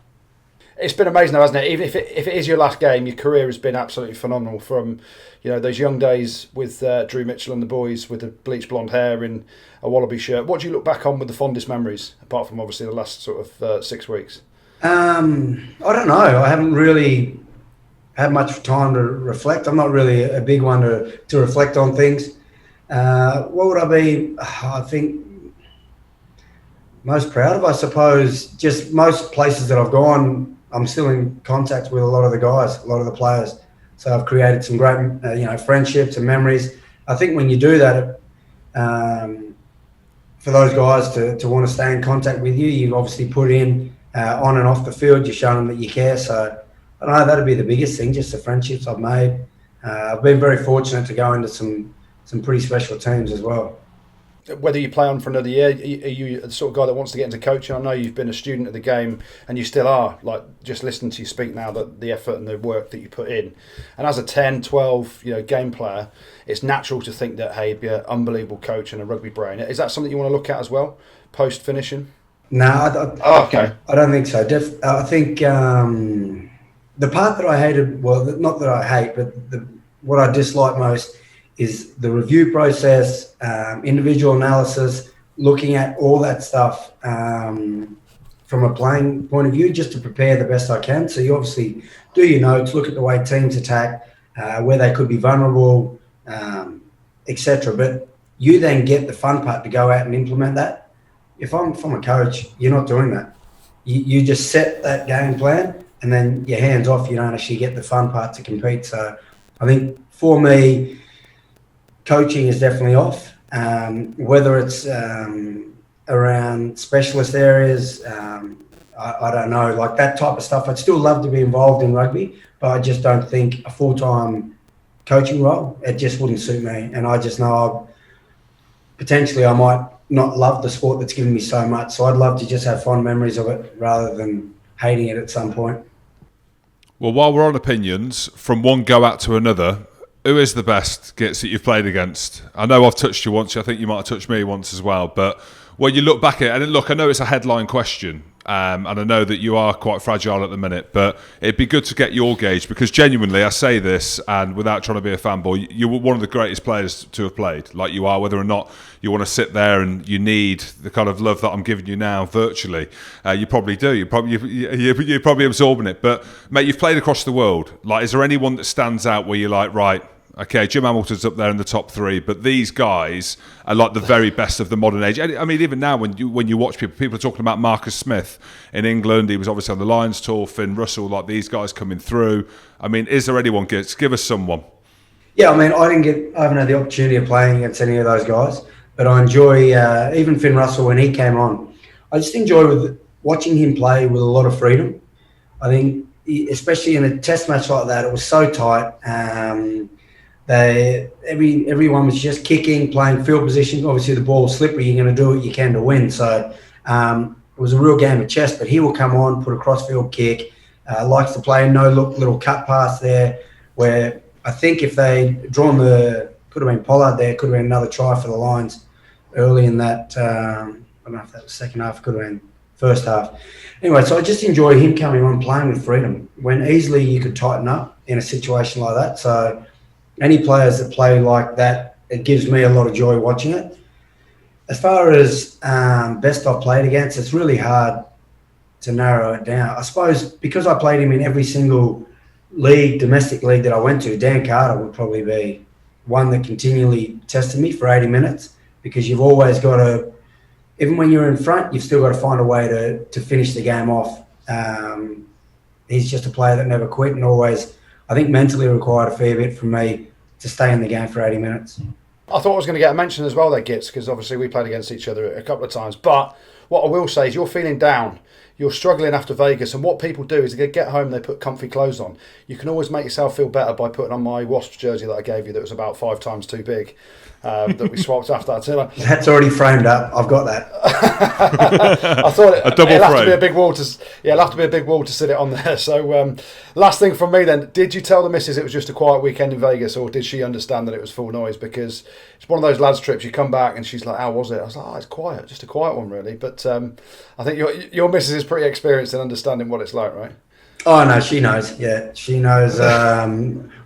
It's been amazing though, hasn't it? Even if it is your last game, your career has been absolutely phenomenal. From, you know, those young days with Drew Mitchell and the boys with the bleached blonde hair in a Wallaby shirt. What do you look back on with the fondest memories, apart from obviously the last sort of 6 weeks? I don't know. I haven't really had much time to reflect. I'm not really a big one to reflect on things. What would I be? I think most proud of, I suppose, just most places that I've gone, I'm still in contact with a lot of the guys, a lot of the players. So I've created some great, friendships and memories. I think when you do that, for those guys to want to stay in contact with you, you've obviously put in on and off the field, you're showing them that you care. So I don't know, that'd be the biggest thing, just the friendships I've made. I've been very fortunate to go into some pretty special teams as well. Whether you play on for another year, are you the sort of guy that wants to get into coaching? I know you've been a student of the game and you still are, like just listening to you speak now, that the effort and the work that you put in. And as a 10, 12, game player, it's natural to think that, hey, you'd be an unbelievable coach and a rugby brain. Is that something you want to look at as well, post-finishing? No, okay. I don't think so. I think the part that I hated, well, not that I hate, but what I dislike most is the review process, individual analysis, looking at all that stuff from a playing point of view, just to prepare the best I can. So you obviously do your notes, look at the way teams attack, where they could be vulnerable, etc. But you then get the fun part to go out and implement that. If I'm a coach, you're not doing that. You just set that game plan and then your hands off. You don't actually get the fun part to compete. So I think for me, coaching is definitely off. Whether it's around specialist areas, I don't know, like that type of stuff. I'd still love to be involved in rugby, but I just don't think a full-time coaching role, it just wouldn't suit me. And I just know potentially I might not love the sport that's given me so much. So I'd love to just have fond memories of it rather than hating it at some point. Well, while we're on opinions, from one go out to another, who is the best Gits that you've played against? I know I've touched you once. I think you might have touched me once as well. But when you look back at it, and look, I know it's a headline question, and I know that you are quite fragile at the minute, but it'd be good to get your gauge, because genuinely, I say this, and without trying to be a fanboy, you were one of the greatest players to have played, like you are, whether or not you want to sit there and you need the kind of love that I'm giving you now virtually. You probably do. You're probably absorbing it. But, mate, you've played across the world. Like, is there anyone that stands out where you're like, right, okay, Jim Hamilton's up there in the top three, but these guys are like the very best of the modern age. I mean, even now when you watch people are talking about Marcus Smith in England. He was obviously on the Lions tour. Finn Russell, like these guys coming through. I mean, is there anyone? Give us someone. Yeah, I mean, I haven't had the opportunity of playing against any of those guys, but I enjoy even Finn Russell when he came on. I just enjoy watching him play with a lot of freedom. I think, especially in a test match like that, it was so tight. Everyone was just kicking, playing field position. Obviously, the ball's slippery. You're going to do what you can to win. So it was a real game of chess. But he will come on, put a crossfield kick, likes to play no-look little cut pass there, where I think if they'd drawn the Could have been Pollard there. Could have been another try for the Lions early in that. I don't know if that was second half. Could have been first half. Anyway, so I just enjoy him coming on, playing with freedom when easily you could tighten up in a situation like that. So any players that play like that, it gives me a lot of joy watching it. As far as best I've played against, it's really hard to narrow it down. I suppose because I played him in every single domestic league that I went to, Dan Carter would probably be one that continually tested me for 80 minutes, because you've always got to, even when you're in front, you've still got to find a way to finish the game off. He's just a player that never quit and always, I think, mentally required a fair bit from me to stay in the game for 80 minutes. I thought I was going to get a mention as well there, Gits, because obviously we played against each other a couple of times. But what I will say is you're feeling down. You're struggling after Vegas, and what people do is they get home, they put comfy clothes on. You can always make yourself feel better by putting on my Wasps jersey that I gave you that was about 5 times too big, that we swapped after that. That's already framed up. I've got that. I thought it'll have to be a big wall it'll have to be a big wall to sit it on there. So last thing from me then, did you tell the missus it was just a quiet weekend in Vegas, or did she understand that it was full noise? Because it's one of those lads trips, you come back and she's like, how was it? I was like, oh, it's quiet, just a quiet one really. But I think your missus is pretty experienced in understanding what it's like, right? Oh no, she knows. Yeah, she knows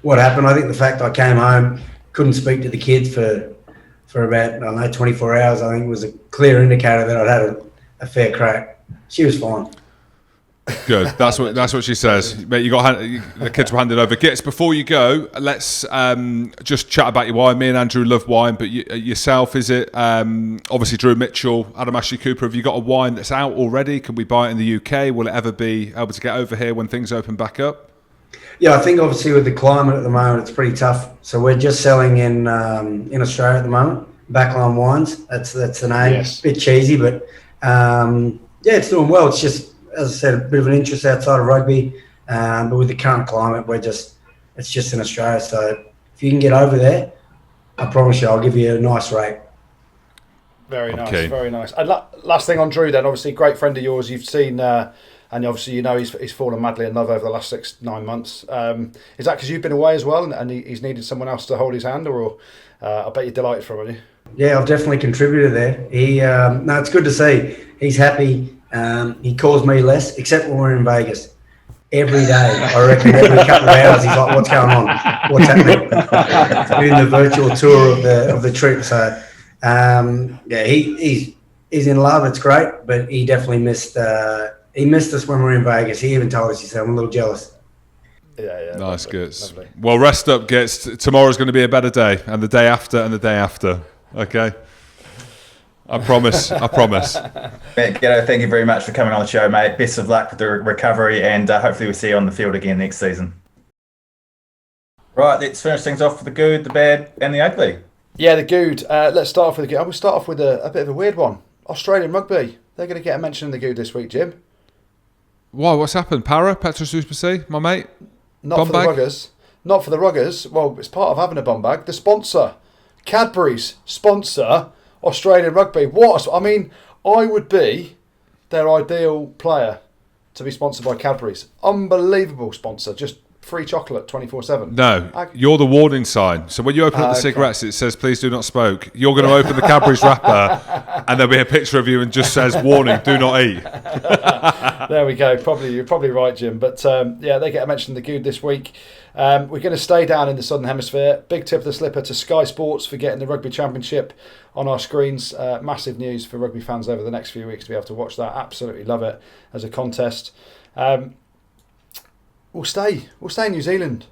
what happened. I think the fact I came home, couldn't speak to the kids for about, I don't know, 24 hours, I think was a clear indicator that I'd had a fair crack. She was fine. Good. That's what she says. Mate, the kids were handed over. Gits, before you go, let's just chat about your wine. Me and Andrew love wine, but yourself, is it obviously Drew Mitchell, Adam Ashley Cooper? Have you got a wine that's out already? Can we buy it in the UK? Will it ever be able to get over here when things open back up? Yeah, I think obviously with the climate at the moment, it's pretty tough. So we're just selling in Australia at the moment. Backline Wines, that's the name. Yes. Bit cheesy, but it's doing well. It's just, as I said, a bit of an interest outside of rugby, but with the current climate, it's just in Australia. So if you can get over there, I promise you, I'll give you a nice rate. Very nice, very nice. And last thing on Drew then, obviously great friend of yours, you've seen, and obviously he's fallen madly in love over the last 6-9 months. Is that because you've been away as well and he's needed someone else to hold his hand, or I bet you're delighted for him, aren't you? Yeah, I've definitely contributed there. It's good to see. He's happy. He calls me less, except when we're in Vegas. Every day, I reckon, every couple of hours, he's like, "What's going on? What's happening?" Doing the virtual tour of the trip. So, he's in love. It's great, but he definitely missed. He missed us when we were in Vegas. He even told us, he said, "I'm a little jealous." Yeah. Nice, Gits. Well, rest up, Gits. Tomorrow's going to be a better day, and the day after, and the day after. Okay. I promise. Matt Giteau, thank you very much for coming on the show, mate. Best of luck with the recovery, and hopefully we'll see you on the field again next season. Right, let's finish things off with the good, the bad, and the ugly. Yeah, the good. Let's start off with the good. We'll start off with a bit of a weird one. Australian rugby. They're going to get a mention in the good this week, Jim. Why? What's happened? Petros Super C, my mate? Not for the ruggers. Not for the ruggers. Well, it's part of having a bum bag. The sponsor, Cadbury's sponsor, Australian rugby. I would be their ideal player to be sponsored by Cadbury's. Unbelievable sponsor. Just free chocolate 24/7. No, you're the warning sign. So when you open up the cigarettes, it says, "Please do not smoke." You're going to open the Cadbury's wrapper, and there'll be a picture of you and just says, "Warning, do not eat." There we go. You're probably right, Jim. But they get a mention in the good this week. We're going to stay down in the Southern Hemisphere. Big tip of the slipper to Sky Sports for getting the Rugby Championship on our screens. Massive news for rugby fans over the next few weeks to be able to watch that. Absolutely love it as a contest. We'll stay in New Zealand,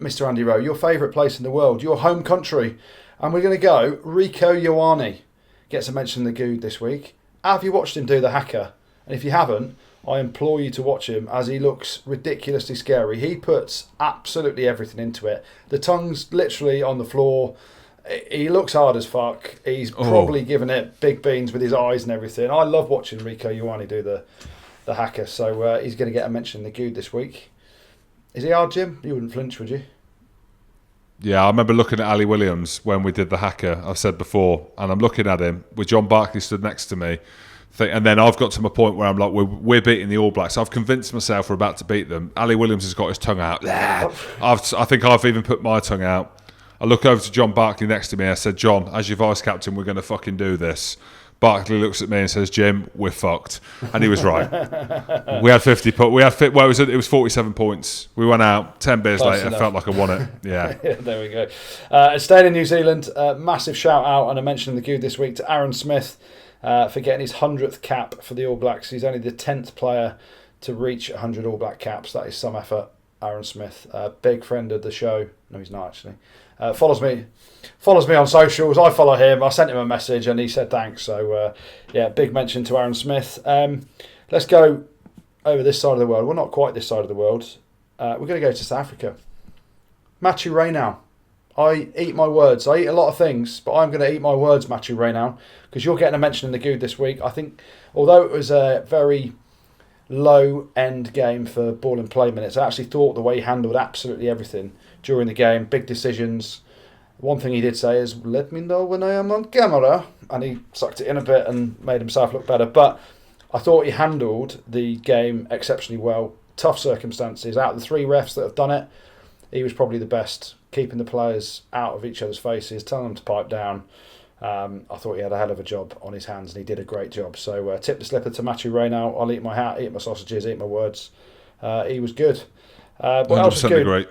Mr. Andy Rowe, your favourite place in the world, your home country. And we're going to go, Rieko Ioane gets a mention in the good this week. Have you watched him do the haka? And if you haven't, I implore you to watch him, as he looks ridiculously scary. He puts absolutely everything into it. The tongue's literally on the floor. He looks hard as fuck. He's probably given it big beans with his eyes and everything. I love watching Rieko Ioane do the haka. So he's going to get a mention in the good this week. Is he hard, Jim? You wouldn't flinch, would you? Yeah, I remember looking at Ali Williams when we did the haka, I've said before, and I'm looking at him with John Barkley stood next to me. And then I've got to my point where I'm like, we're beating the All Blacks. I've convinced myself we're about to beat them. Ali Williams has got his tongue out. I think I've even put my tongue out. I look over to John Barkley next to me. I said, John, as your vice captain, we're going to fucking do this. Barkley looks at me and says, Jim, we're fucked. And he was right. We had 50 points. It was 47 points. We went out 10 beers Close later. enough. Felt like I won it. Yeah. Yeah, there we go. Staying in New Zealand, massive shout out, and I mentioned in the Good this week to Aaron Smith for getting his 100th cap for the All Blacks. He's only the 10th player to reach 100 All Black caps. That is some effort. Aaron Smith, big friend of the show. No, he's not actually. Follows me on socials. I follow him. I sent him a message and he said thanks. So big mention to Aaron Smith. Let's go over this side of the world. Well, not quite this side of the world. We're going to go to South Africa. Machu Reynau. I eat my words. I eat a lot of things, but I'm going to eat my words, Machu Reynau, because you're getting a mention in the Good this week. I think, although it was a very low end game for ball and play minutes, I actually thought the way he handled absolutely everything during the game, big decisions. One thing he did say is, let me know when I am on camera, and he sucked it in a bit and made himself look better. But I thought he handled the game exceptionally well. Tough circumstances. Out of the three refs that have done it, he was probably the best, keeping the players out of each other's faces, telling them to pipe down. I thought he had a hell of a job on his hands, and he did a great job. So tip the slipper to Machu Reynau. I'll eat my hat, eat my sausages, eat my words. He was good. What else was good? Great.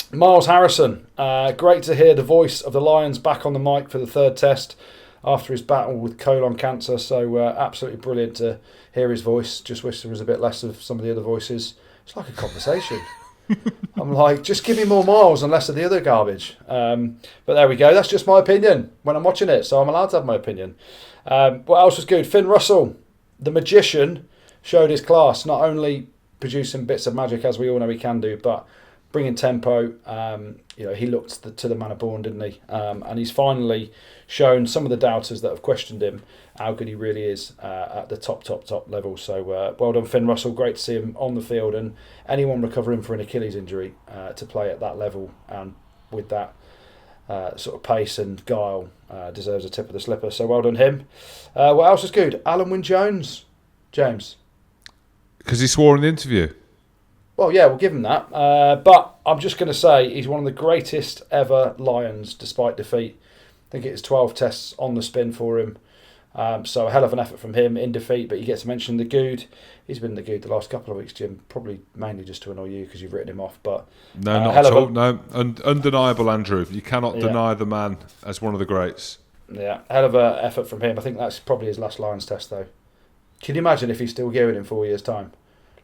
Miles Harrison. Great to hear the voice of the Lions back on the mic for the third test after his battle with colon cancer. So absolutely brilliant to hear his voice. Just wish there was a bit less of some of the other voices. It's like a conversation. I'm like, just give me more Miles and less of the other garbage. But there we go. That's just my opinion when I'm watching it, so I'm allowed to have my opinion. What else was good? Finn Russell, the magician, showed his class, not only producing bits of magic, as we all know he can do, but bringing tempo. He looked to the manner born, didn't he? And he's finally shown some of the doubters that have questioned him how good he really is at the top level. So well done, Finn Russell. Great to see him on the field, and anyone recovering from an Achilles injury to play at that level and with that sort of pace and guile deserves a tip of the slipper. So well done him. What else is good? Alan Wynne-Jones, James. Because he swore in the interview. Well, yeah, we'll give him that. But I'm just going to say he's one of the greatest ever Lions, despite defeat. I think it is 12 tests on the spin for him. So a hell of an effort from him in defeat, but you get to mention the Good. He's been the Good the last couple of weeks, Jim. Probably mainly just to annoy you because you've written him off. But no, not at all. No, undeniable, Andrew. You cannot deny the man as one of the greats. Yeah, hell of an effort from him. I think that's probably his last Lions test, though. Can you imagine if he's still going in 4 years' time?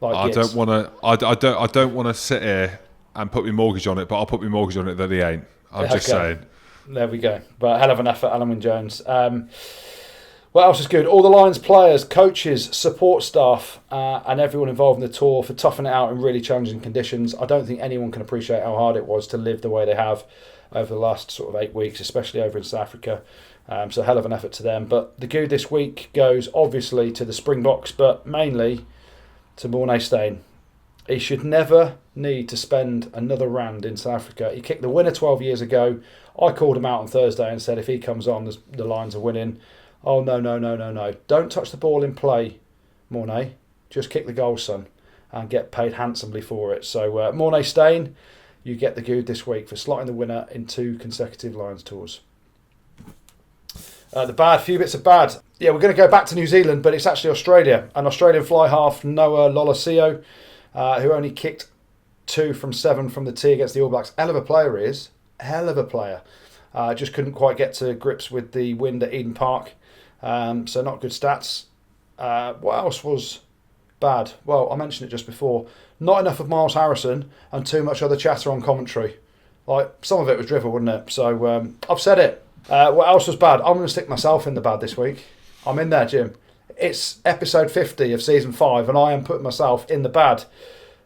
I don't want to sit here and put my mortgage on it, but I'll put my mortgage on it that he ain't. I'm just saying. There we go. But hell of an effort, Alan Wynne-Jones. What else is good? All the Lions players, coaches, support staff, and everyone involved in the tour for toughing it out in really challenging conditions. I don't think anyone can appreciate how hard it was to live the way they have over the last sort of 8 weeks, especially over in South Africa. So hell of an effort to them. But the Good this week goes obviously to the Springboks, but mainly to Morné Steyn. He should never need to spend another rand in South Africa. He kicked the winner 12 years ago. I called him out on Thursday and said if he comes on, the Lions are winning. Oh, no. Don't touch the ball in play, Morné. Just kick the goal, son, and get paid handsomely for it. So Morné Steyn, you get the Good this week for slotting the winner in 2 consecutive Lions tours. The bad, few bits of bad. Yeah, we're going to go back to New Zealand, but it's actually Australia. An Australian fly half, Noah Lolosio, who only kicked 2 from 7 from the tee against the All Blacks. Hell of a player he is. Hell of a player. Just couldn't quite get to grips with the wind at Eden Park. So not good stats. What else was bad? Well, I mentioned it just before. Not enough of Miles Harrison and too much other chatter on commentary. Like, some of it was drivel, wasn't it? So I've said it. What else was bad? I'm going to stick myself in the bad this week. I'm in there, Jim. It's episode 50 of season 5 and I am putting myself in the bad.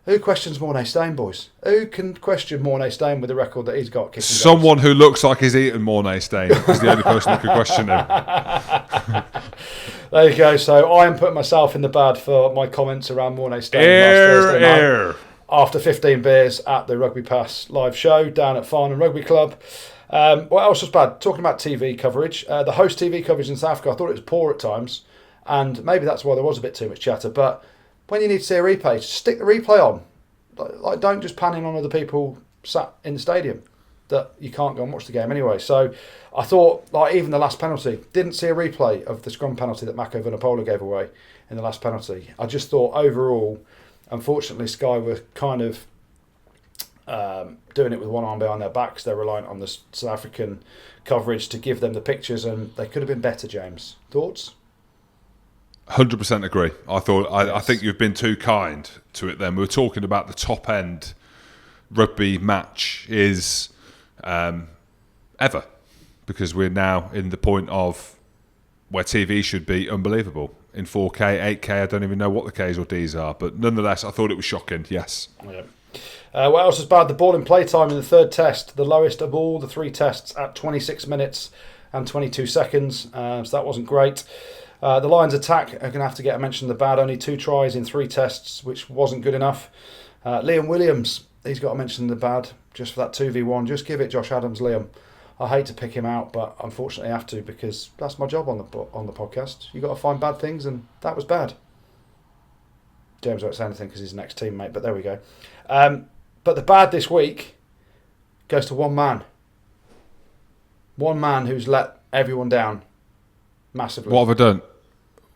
Who questions Morné Steyn, boys? Who can question Morné Steyn with the record that he's got? Someone who looks like he's eaten Morné Steyn is the only person who could question him. There you go. So I am putting myself in the bad for my comments around Morné Steyn last Thursday night after 15 beers at the Rugby Pass live show down at Farnham Rugby Club. What else was bad? Talking about TV coverage. The host TV coverage in South Africa, I thought it was poor at times. And maybe that's why there was a bit too much chatter. But when you need to see a replay, just stick the replay on. Like don't just pan in on other people sat in the stadium. that you can't go and watch the game anyway. So I thought, like, even the last penalty, didn't see a replay of the scrum penalty that Mako Vunipola gave away in the last penalty. I just thought overall, unfortunately, Sky were kind of doing it with one arm behind their backs. They're reliant on the South African coverage to give them the pictures, and they could have been better. James, thoughts? 100% agree. I think you've been too kind to it then. We were talking about the top end rugby match is ever, because we're now in the point of where TV should be unbelievable in 4K, 8K. I don't even know what the Ks or Ds are, but nonetheless, I thought it was shocking. Yes. Yeah. What else was bad? The ball in play time in the third test, the lowest of all the 3 tests at 26 minutes and 22 seconds. So that wasn't great. The Lions' attack are going to have to get a mention of the bad. Only 2 tries in 3 tests, which wasn't good enough. Liam Williams, he's got to mention the bad just for that 2v1. Just give it Josh Adams, Liam. I hate to pick him out, but unfortunately I have to, because that's my job on the podcast. You've got to find bad things, and that was bad. James won't say anything because he's an ex-teammate, but there we go. But the bad this week goes to one man. One man who's let everyone down massively. What have I done?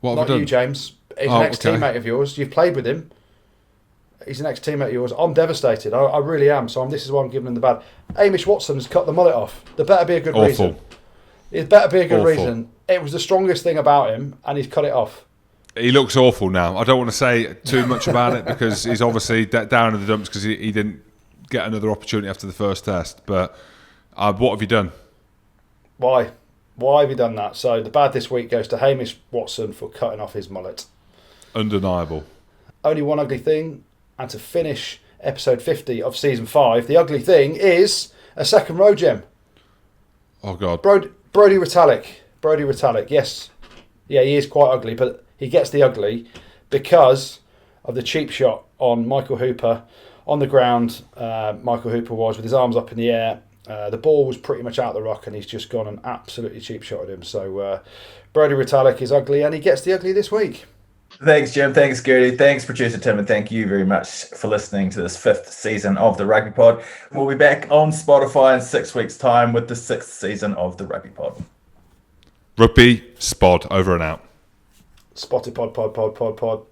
What have Not I done? you, James. He's an ex-teammate of yours. You've played with him. He's an ex-teammate of yours. I'm devastated. I really am. So this is why I'm giving him the bad. Hamish Watson's cut the mullet off. There better be a good reason. It better be a good reason. It was the strongest thing about him, and he's cut it off. He looks awful now. I don't want to say too much about it because he's obviously down in the dumps because he didn't get another opportunity after the first test. But what have you done? Why? Why have you done that? So the bad this week goes to Hamish Watson for cutting off his mullet. Undeniable. Only one ugly thing, and to finish episode 50 of season 5, the ugly thing is a second row gem. Oh God. Brodie Retallick. Brodie Retallick. Yes, yeah, he is quite ugly, but he gets the ugly because of the cheap shot on Michael Hooper on the ground. Michael Hooper was with his arms up in the air. The ball was pretty much out the ruck, and he's just gone and absolutely cheap shot at him. So Brodie Retallick is ugly, and he gets the ugly this week. Thanks, Jim. Thanks, Gertie. Thanks, producer Tim, and thank you very much for listening to this 5th season of the Rugby Pod. We'll be back on Spotify in 6 weeks' time with the 6th season of the Rugby Pod. Rugby, Spod, over and out. Spotted pod.